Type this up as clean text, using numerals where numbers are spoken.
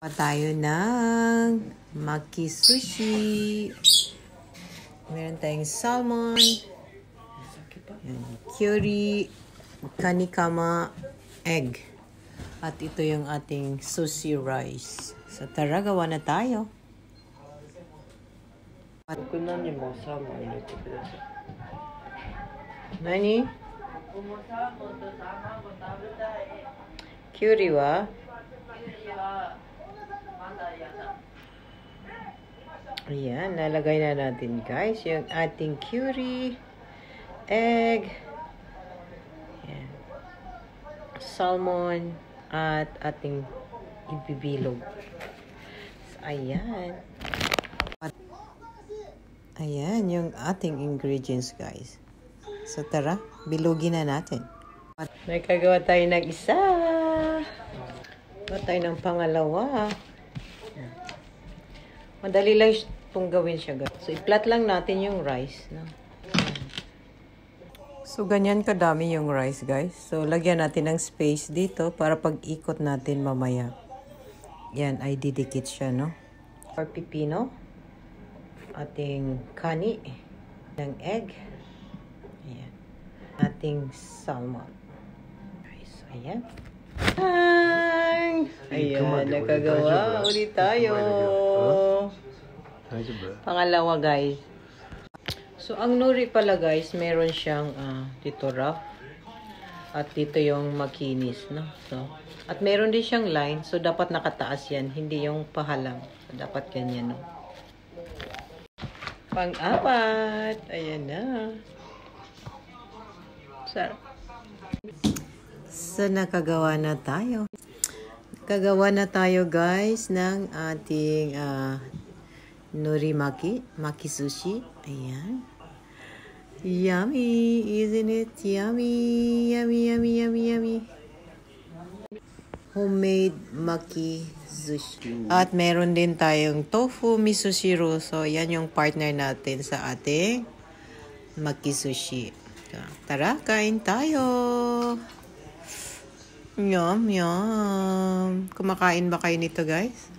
Tayo ng maki sushi. Meron tayong salmon, curry, kanikama, egg. At ito yung ating sushi rice. So tara, gawa na tayo. Nani? Curry wa? Ayan, nalagay na natin guys yung ating curry, egg, ayan, salmon, at ating ibibilog. So, ayan. Ayan yung ating ingredients guys. So tara, bilugin na natin. Nagkagawa tayo ng isa. Gawa tayo ng pangalawa. Madali lang itong gawin siya guys. So, i-flat lang natin yung rice. No? So, ganyan kadami yung rice guys. So, lagyan natin ng space dito para pag ikot natin mamaya. Yan, ay didikit siya, no? Or pipino. Ating kani. Ng egg. Ayan. Ating salmon. So, ayan. Ayan, nakagawa. Ulit tayo. Pangalawa, guys. So, ang nori pala, guys, meron siyang dito rough. At dito yung makinis, no? So, at meron din siyang line. So, dapat nakataas yan. Hindi yung pahalang. So, dapat ganyan, no? Pang-apat. Ayan na. Sarap. So, nakagawa na tayo. Nakagawa na tayo, guys, ng ating nori maki sushi. Ayan. Yummy, isn't it? Yummy, yummy, yummy, yummy, yummy. Homemade maki sushi. At meron din tayong tofu miso shiro. So, yan yung partner natin sa ating maki sushi. Tara, kain tayo. Yum, yum. Kumakain ba kayo nito, guys?